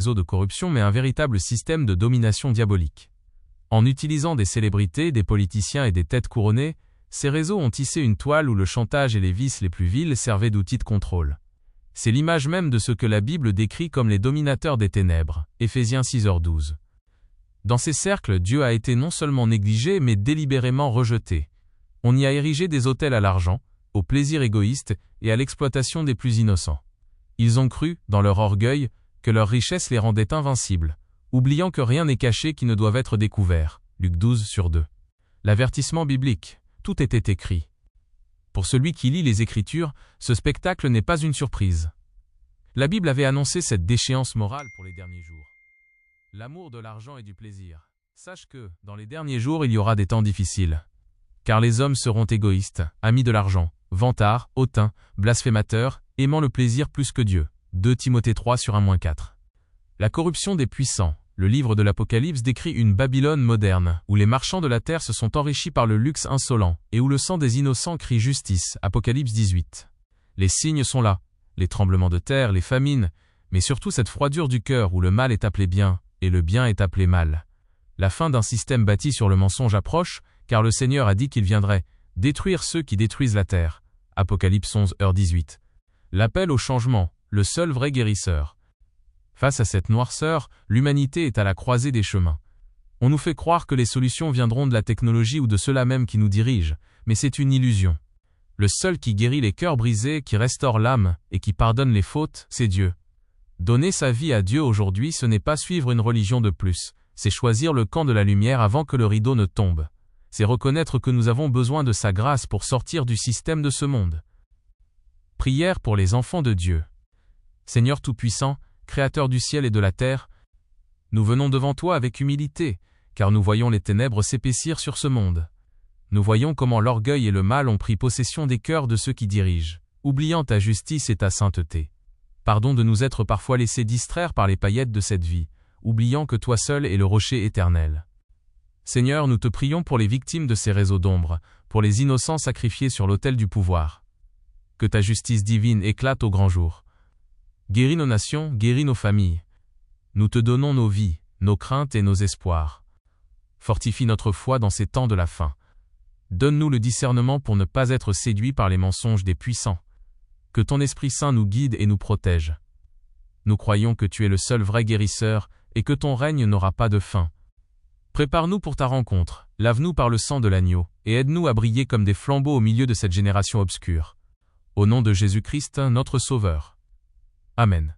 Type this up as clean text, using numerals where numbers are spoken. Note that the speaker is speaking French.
réseau de corruption mais un véritable système de domination diabolique. En utilisant des célébrités, des politiciens et des têtes couronnées, ces réseaux ont tissé une toile où le chantage et les vices les plus vils servaient d'outils de contrôle. C'est l'image même de ce que la Bible décrit comme les dominateurs des ténèbres, Éphésiens 6h12. Dans ces cercles, Dieu a été non seulement négligé mais délibérément rejeté. On y a érigé des autels à l'argent, au plaisir égoïste et à l'exploitation des plus innocents. Ils ont cru, dans leur orgueil, que leur richesse les rendait invincibles, oubliant que rien n'est caché qui ne doive être découvert. Luc 12/2. L'avertissement biblique, tout était écrit. Pour celui qui lit les Écritures, ce spectacle n'est pas une surprise. La Bible avait annoncé cette déchéance morale pour les derniers jours. L'amour de l'argent et du plaisir. Sache que, dans les derniers jours, il y aura des temps difficiles. Car les hommes seront égoïstes, amis de l'argent, vantards, hautains, blasphémateurs, aimant le plaisir plus que Dieu. 2 Timothée 3/1-4. La corruption des puissants. Le livre de l'Apocalypse décrit une Babylone moderne, où les marchands de la terre se sont enrichis par le luxe insolent, et où le sang des innocents crie justice. Apocalypse 18. Les signes sont là, les tremblements de terre, les famines, mais surtout cette froidure du cœur où le mal est appelé bien, et le bien est appelé mal. La fin d'un système bâti sur le mensonge approche, car le Seigneur a dit qu'il viendrait détruire ceux qui détruisent la terre. Apocalypse 11h18. L'appel au changement, le seul vrai guérisseur. Face à cette noirceur, l'humanité est à la croisée des chemins. On nous fait croire que les solutions viendront de la technologie ou de ceux-là même qui nous dirigent, mais c'est une illusion. Le seul qui guérit les cœurs brisés, qui restaure l'âme et qui pardonne les fautes, c'est Dieu. Donner sa vie à Dieu aujourd'hui, ce n'est pas suivre une religion de plus, c'est choisir le camp de la lumière avant que le rideau ne tombe. C'est reconnaître que nous avons besoin de sa grâce pour sortir du système de ce monde. Prière pour les enfants de Dieu. Seigneur Tout-Puissant, Créateur du ciel et de la terre, nous venons devant toi avec humilité, car nous voyons les ténèbres s'épaissir sur ce monde. Nous voyons comment l'orgueil et le mal ont pris possession des cœurs de ceux qui dirigent, oubliant ta justice et ta sainteté. Pardon de nous être parfois laissés distraire par les paillettes de cette vie, oubliant que toi seul es le rocher éternel. Seigneur, nous te prions pour les victimes de ces réseaux d'ombre, pour les innocents sacrifiés sur l'autel du pouvoir. Que ta justice divine éclate au grand jour. Guéris nos nations, guéris nos familles. Nous te donnons nos vies, nos craintes et nos espoirs. Fortifie notre foi dans ces temps de la fin. Donne-nous le discernement pour ne pas être séduits par les mensonges des puissants. Que ton Esprit Saint nous guide et nous protège. Nous croyons que tu es le seul vrai guérisseur et que ton règne n'aura pas de fin. Prépare-nous pour ta rencontre, lave-nous par le sang de l'agneau, et aide-nous à briller comme des flambeaux au milieu de cette génération obscure. Au nom de Jésus-Christ, notre Sauveur. Amen.